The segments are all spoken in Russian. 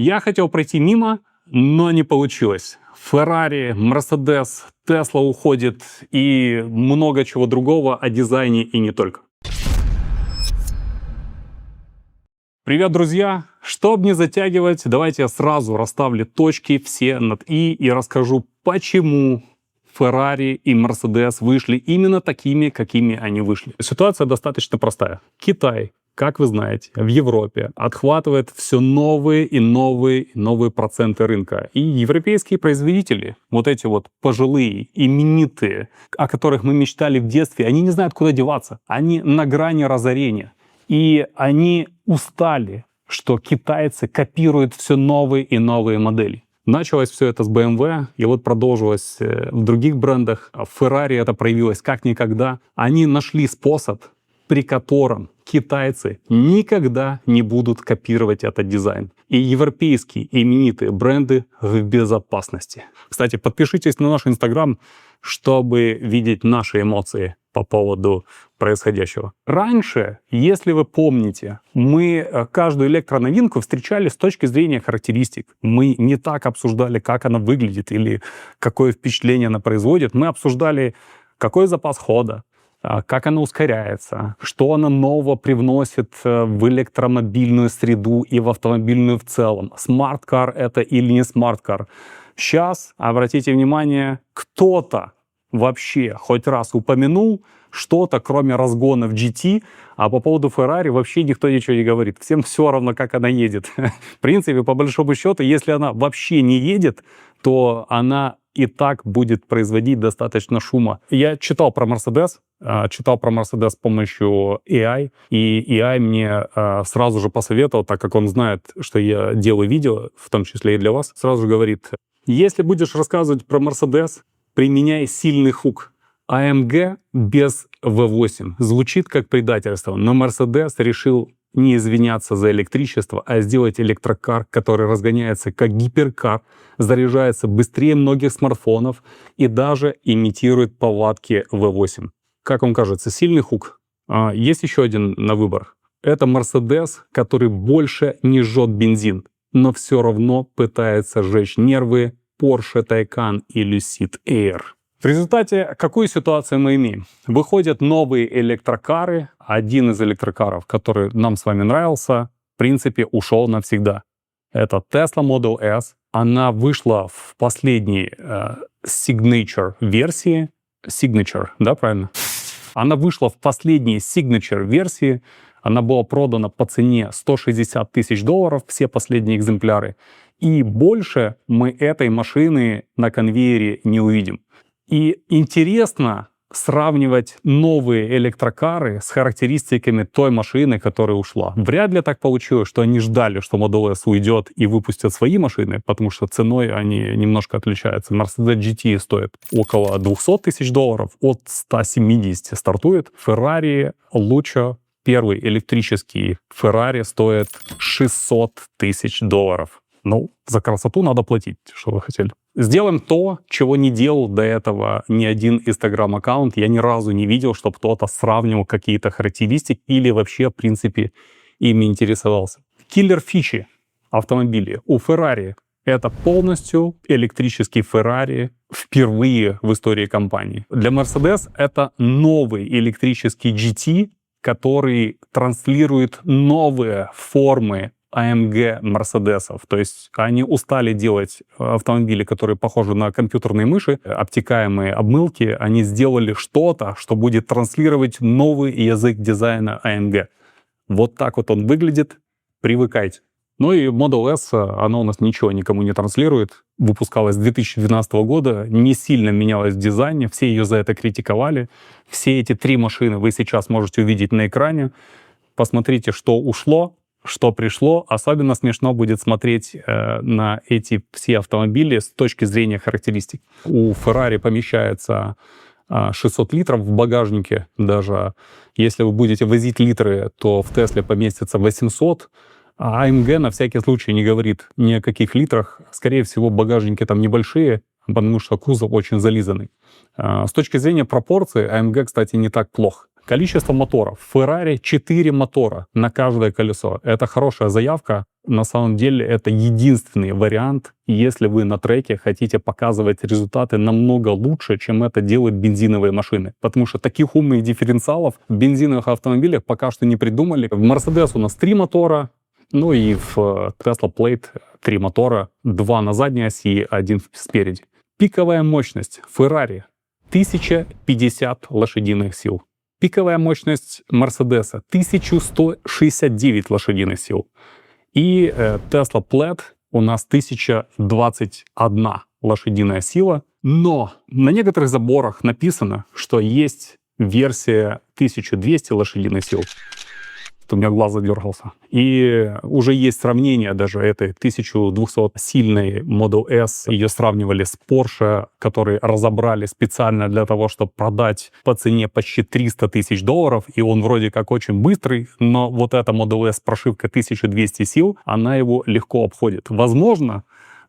Я хотел пройти мимо, но не получилось. Ferrari, Mercedes, Tesla уходит и много чего другого о дизайне и не только. Привет, друзья! Чтобы не затягивать, давайте я сразу расставлю точки все над «и» расскажу, почему Ferrari и Mercedes вышли именно такими, какими они вышли. Ситуация достаточно простая. Китай, как вы знаете, в Европе отхватывает все новые и новые проценты рынка. И европейские производители, вот эти вот пожилые, именитые, о которых мы мечтали в детстве, они не знают, куда деваться. Они на грани разорения. И они устали, что китайцы копируют все новые и новые модели. Началось все это с BMW, и вот продолжилось в других брендах. В Ferrari это проявилось как никогда. Они нашли способ, при котором китайцы никогда не будут копировать этот дизайн. И европейские именитые бренды в безопасности. Кстати, подпишитесь на наш Инстаграм, чтобы видеть наши эмоции по поводу происходящего. Раньше, если вы помните, мы каждую электроновинку встречали с точки зрения характеристик. Мы не так обсуждали, как она выглядит или какое впечатление она производит. Мы обсуждали, какой запас хода, как она ускоряется, что она нового привносит в электромобильную среду и в автомобильную в целом. Смарт-кар это или не смарт-кар. Сейчас, обратите внимание, кто-то вообще хоть раз упомянул что-то, кроме разгона в GT, а по поводу Ferrari вообще никто ничего не говорит. Всем все равно, как она едет. В принципе, по большому счету, если она вообще не едет, то она и так будет производить достаточно шума. Я читал про Mercedes с помощью AI, и AI мне сразу же посоветовал, так как он знает, что я делаю видео, в том числе и для вас, сразу же говорит, если будешь рассказывать про Mercedes, применяй сильный хук. AMG без V8 звучит как предательство, но Mercedes решил не извиняться за электричество, а сделать электрокар, который разгоняется как гиперкар, заряжается быстрее многих смартфонов и даже имитирует повадки V8. Как вам кажется, сильный хук? Есть еще один на выбор. Это Mercedes, который больше не жжет бензин, но все равно пытается сжечь нервы Porsche Taycan и Lucid Air. В результате какую ситуацию мы имеем? Выходят новые электрокары. Один из электрокаров, который нам с вами нравился, в принципе, ушел навсегда. Это Tesla Model S. Она вышла в последней Signature версии. Signature, да, правильно? Она вышла в последней Signature версии. Она была продана по цене $160 тысяч, все последние экземпляры. И больше мы этой машины на конвейере не увидим. И интересно сравнивать новые электрокары с характеристиками той машины, которая ушла. Вряд ли так получилось, что они ждали, что Model S уйдет и выпустят свои машины, потому что ценой они немножко отличаются. Mercedes GT стоит около $200 тысяч, от 170 стартует. Ferrari Lucio, первый электрический Ferrari, стоит $600 тысяч. Ну, за красоту надо платить, что вы хотели. Сделаем то, чего не делал до этого ни один Instagram-аккаунт. Я ни разу не видел, чтобы кто-то сравнивал какие-то характеристики или вообще, в принципе, ими интересовался. Киллер-фичи автомобилей у Ferrari — это полностью электрический Ferrari впервые в истории компании. Для Mercedes это новый электрический GT, который транслирует новые формы AMG Мерседесов. То есть они устали делать автомобили, которые похожи на компьютерные мыши, обтекаемые обмылки. Они сделали что-то, что будет транслировать новый язык дизайна AMG. Вот так вот он выглядит. Привыкайте. Ну и Model S, она у нас ничего никому не транслирует. Выпускалась с 2012 года, не сильно менялась в дизайне. Все ее за это критиковали. Все эти три машины вы сейчас можете увидеть на экране. Посмотрите, что ушло, что пришло. Особенно смешно будет смотреть на эти все автомобили с точки зрения характеристик. У Ferrari помещается 600 литров в багажнике. Даже если вы будете возить литры, то в Тесле поместится 800. А AMG на всякий случай не говорит ни о каких литрах. Скорее всего, багажники там небольшие, потому что кузов очень зализанный. С точки зрения пропорций, AMG, кстати, не так плох. Количество моторов. В Ferrari 4 мотора на каждое колесо. Это хорошая заявка. на самом деле это единственный вариант, если вы на треке хотите показывать результаты намного лучше, чем это делают бензиновые машины. Потому что таких умных дифференциалов в бензиновых автомобилях пока что не придумали. В Mercedes у нас 3 мотора, ну и в Tesla Plaid 3 мотора, 2 на задней оси, 1 спереди. Пиковая мощность Ferrari 1050 лошадиных сил. Пиковая мощность Mercedes 1169 лошадиных сил. И Tesla Plaid у нас 1021 лошадиная сила. Но на некоторых заборах написано, что есть версия 1200 лошадиных сил. У меня глаз задергался. И уже есть сравнение даже этой 1200-сильной Model S. Ее сравнивали с Porsche, который разобрали специально для того, чтобы продать по цене почти $300 тысяч. И он вроде как очень быстрый, но вот эта Model S с прошивкой 1200 сил, она его легко обходит. Возможно,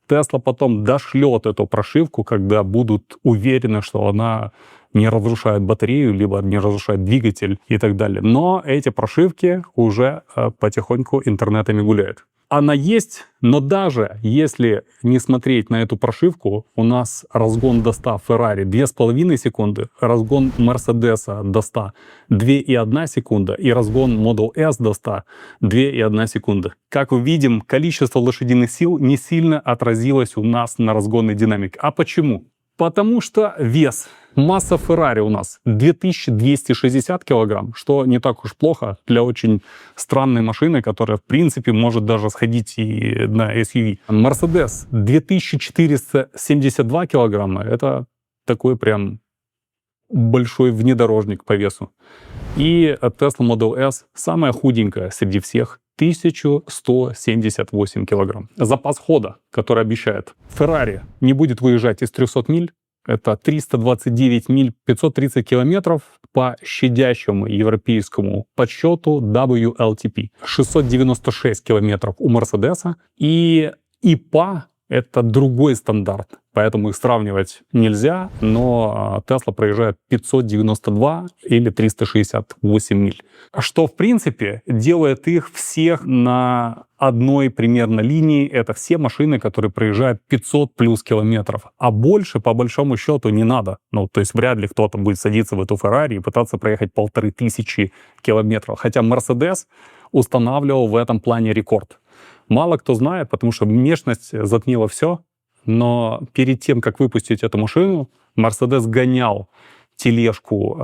Tesla потом дошлет эту прошивку, когда будут уверены, что она не разрушает батарею, либо не разрушает двигатель и так далее. Но эти прошивки уже потихоньку интернетами гуляют. Она есть, но даже если не смотреть на эту прошивку, у нас разгон до 100 Ferrari 2,5 секунды, разгон Mercedes до 100 2,1 секунда и разгон Model S до 100 2,1 секунда. Как мы видим, количество лошадиных сил не сильно отразилось у нас на разгонной динамике. А почему? Потому что вес, масса Ferrari у нас 2260 килограмм, что не так уж плохо для очень странной машины, которая, в принципе, может даже сходить и на SUV. Mercedes 2472 килограмма, это такой прям большой внедорожник по весу. И Tesla Model S самая худенькая среди всех, 1178 килограмм. Запас хода, который обещает. Ferrari не будет выезжать из 300 миль. Это 329 миль 530 километров по щадящему европейскому подсчету WLTP. 696 километров у Mercedes. И IPA — это другой стандарт. Поэтому их сравнивать нельзя, но Tesla проезжает 592 или 368 миль. Что, в принципе, делает их всех на одной примерно линии. Это все машины, которые проезжают 500 плюс километров. А больше, по большому счету, не надо. Ну, то есть вряд ли кто-то будет садиться в эту Ferrari и пытаться проехать 1500 километров. Хотя Mercedes устанавливал в этом плане рекорд. Мало кто знает, потому что внешность затмила все. Но перед тем, как выпустить эту машину, Mercedes гонял тележку,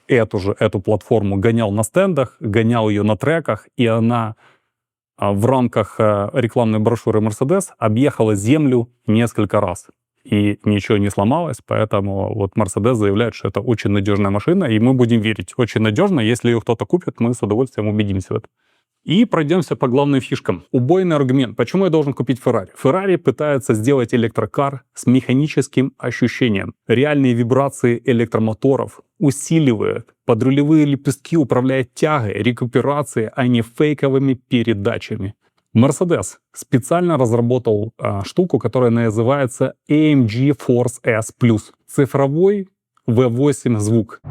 эту платформу, гонял на стендах, гонял ее на треках, и она в рамках рекламной брошюры Mercedes объехала Землю несколько раз. И ничего не сломалось, поэтому вот Mercedes заявляет, что это очень надежная машина, и мы будем верить. Очень надежно. Если ее кто-то купит, мы с удовольствием убедимся в этом. И пройдемся по главным фишкам. Убойный аргумент. Почему я должен купить Ferrari? Ferrari пытается сделать электрокар с механическим ощущением. Реальные вибрации электромоторов усиливает. Подрулевые лепестки управляют тягой, рекуперацией, а не фейковыми передачами. Mercedes специально разработал штуку, которая называется AMG Force S+. Цифровой V8 звук.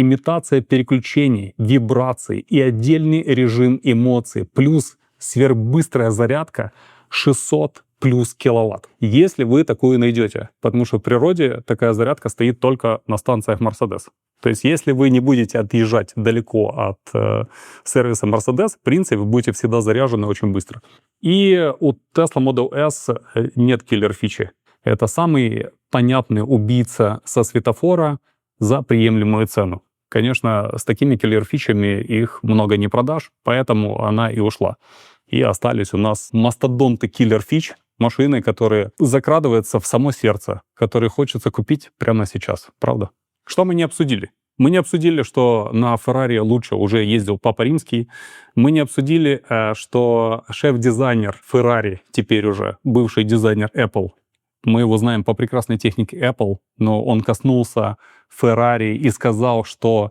Имитация переключений, вибраций и отдельный режим эмоций, плюс сверхбыстрая зарядка 600 плюс киловатт. Если вы такую найдете, потому что в природе такая зарядка стоит только на станциях Mercedes. То есть если вы не будете отъезжать далеко от сервиса Mercedes, в принципе, вы будете всегда заряжены очень быстро. И у Tesla Model S нет киллер-фичи. Это самый понятный убийца со светофора за приемлемую цену. Конечно, с такими киллер-фичами их много не продашь, поэтому она и ушла. И остались у нас мастодонты киллер-фич, машины, которые закрадываются в само сердце, которые хочется купить прямо сейчас. Правда? Что мы не обсудили? Мы не обсудили, что на Ferrari лучше уже ездил Папа Римский. Мы не обсудили, что шеф-дизайнер Ferrari, теперь уже бывший дизайнер Apple, мы его знаем по прекрасной технике Apple, но он коснулся Ferrari и сказал, что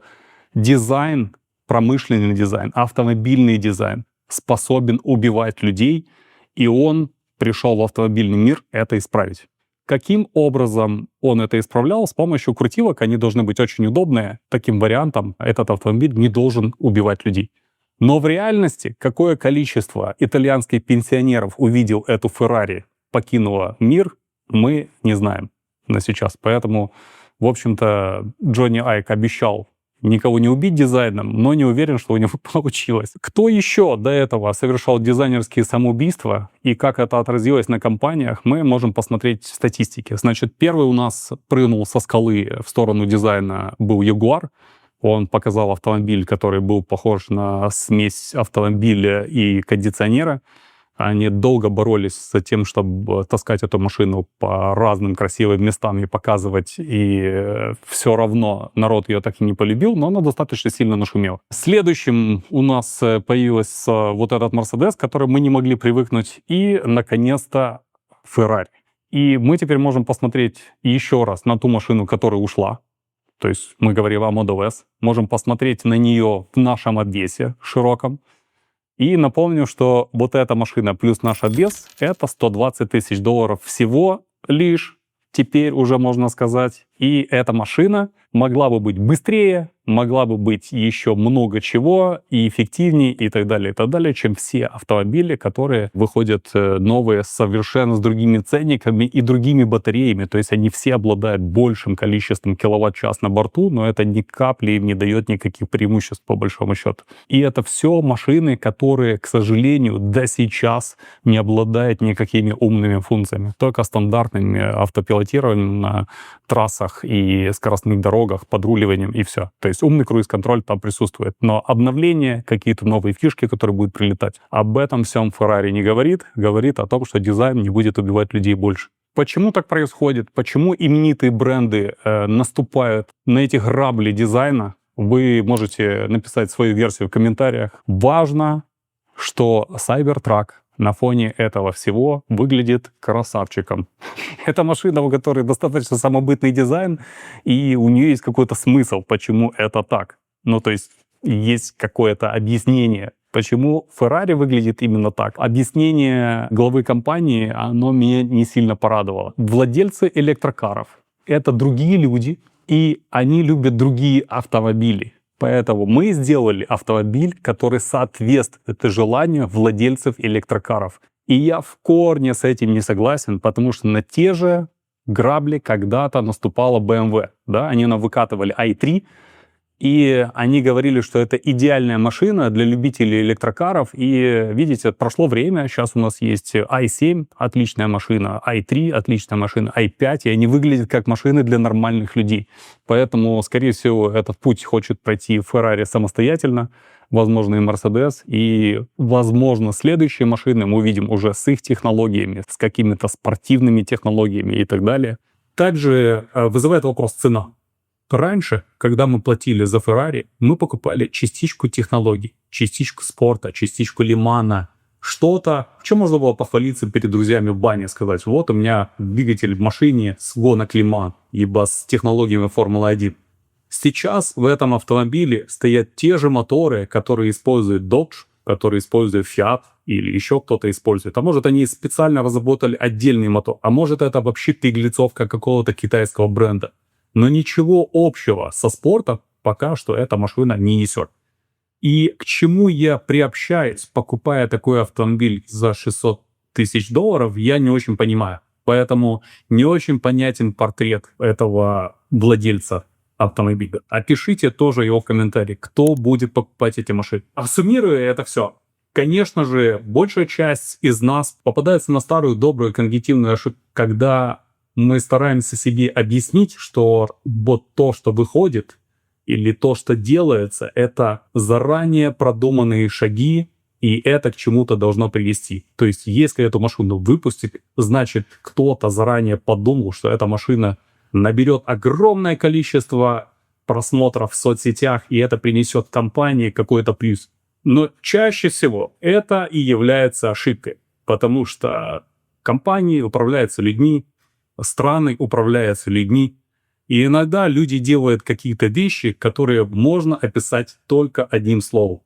дизайн, промышленный дизайн, автомобильный дизайн способен убивать людей, и он пришел в автомобильный мир это исправить. Каким образом он это исправлял? С помощью крутилок. Они должны быть очень удобные. Таким вариантом этот автомобиль не должен убивать людей. Но в реальности какое количество итальянских пенсионеров увидел эту Феррари, покинуло мир, мы не знаем на сейчас. Поэтому, в общем-то, Джонни Айк обещал никого не убить дизайном, но не уверен, что у него получилось. Кто еще до этого совершал дизайнерские самоубийства и как это отразилось на компаниях, мы можем посмотреть в статистике. Значит, первый у нас прыгнул со скалы в сторону дизайна был Ягуар. Он показал автомобиль, который был похож на смесь автомобиля и кондиционера. Они долго боролись за тем, чтобы таскать эту машину по разным красивым местам и показывать, и все равно народ ее так и не полюбил, но она достаточно сильно нашумела. Следующим у нас появился вот этот Mercedes, к которому мы не могли привыкнуть, и, наконец-то, Ferrari. И мы теперь можем посмотреть еще раз на ту машину, которая ушла. То есть мы говорим о Model S. Можем посмотреть на нее в нашем обвесе широком. И напомню, что вот эта машина плюс наш обвес — это 120 тысяч долларов всего лишь, теперь уже можно сказать. И эта машина могла бы быть быстрее, могла бы быть еще много чего, и эффективнее, и так далее, чем все автомобили, которые выходят новые совершенно с другими ценниками и другими батареями. То есть они все обладают большим количеством киловатт-час на борту, но это ни капли им не дает никаких преимуществ по большому счету. И это все машины, которые, к сожалению, до сейчас не обладают никакими умными функциями. Только стандартным автопилотированием на трассах и скоростных дорогах, подруливанием и все. То есть умный круиз-контроль там присутствует. Но обновления, какие-то новые фишки, которые будут прилетать, об этом всем Ferrari не говорит. Говорит о том, что дизайн не будет убивать людей больше. Почему так происходит? Почему именитые бренды наступают на эти грабли дизайна? Вы можете написать свою версию в комментариях. Важно, что Cybertruck на фоне этого всего выглядит красавчиком. Это машина, у которой достаточно самобытный дизайн, и у нее есть какой-то смысл, почему это так. Ну, то есть какое-то объяснение, почему Ferrari выглядит именно так. Объяснение главы компании, оно меня не сильно порадовало. Владельцы электрокаров — это другие люди, и они любят другие автомобили. Поэтому мы сделали автомобиль, который соответствует желанию владельцев электрокаров. И я в корне с этим не согласен, потому что на те же грабли когда-то наступала BMW. Да? Они нам выкатывали i3, и они говорили, что это идеальная машина для любителей электрокаров. И видите, прошло время, сейчас у нас есть i7, отличная машина, i3, отличная машина, i5, и они выглядят как машины для нормальных людей. Поэтому, скорее всего, этот путь хочет пройти Ferrari самостоятельно, возможно, и Mercedes, и, возможно, следующие машины мы увидим уже с их технологиями, с какими-то спортивными технологиями и так далее. Также вызывает вопрос цена. Раньше, когда мы платили за Ferrari, мы покупали частичку технологий, частичку спорта, частичку лимана, что-то, в чем можно было похвалиться перед друзьями в бане, сказать, вот у меня двигатель в машине с гонок Лиман, ибо с технологиями Формулы-1. Сейчас в этом автомобиле стоят те же моторы, которые использует Dodge, которые использует Fiat или еще кто-то использует. А может, они специально разработали отдельный мотор, а может, это вообще пиглицовка какого-то китайского бренда. Но ничего общего со спортом пока что эта машина не несет. И к чему я приобщаюсь, покупая такой автомобиль за 600 тысяч долларов, я не очень понимаю. Поэтому не очень понятен портрет этого владельца автомобиля. Опишите тоже его в комментарии, кто будет покупать эти машины. А суммируя это все, конечно же, большая часть из нас попадается на старую добрую когнитивную ошибку, когда мы стараемся себе объяснить, что вот то, что выходит, или то, что делается, это заранее продуманные шаги, и это к чему-то должно привести. То есть, если эту машину выпустить, значит, кто-то заранее подумал, что эта машина наберет огромное количество просмотров в соцсетях, и это принесет компании какой-то плюс. Но чаще всего это и является ошибкой, потому что компании управляются людьми, страны управляются людьми, и иногда люди делают какие-то вещи, которые можно описать только одним словом.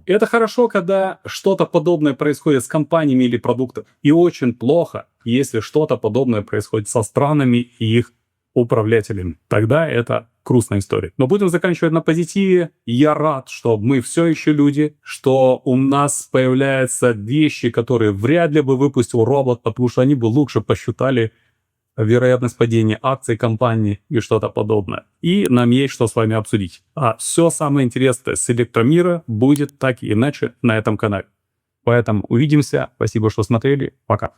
Это хорошо, когда что-то подобное происходит с компаниями или продуктами. И очень плохо, если что-то подобное происходит со странами и их управляателями. Тогда это грустная история. Но будем заканчивать на позитиве. Я рад, что мы все еще люди, что у нас появляются вещи, которые вряд ли бы выпустил робот, потому что они бы лучше посчитали вероятность падения акций компании и что-то подобное. И нам есть что с вами обсудить. А все самое интересное с электромира будет так и иначе на этом канале. Поэтому увидимся. Спасибо, что смотрели. Пока.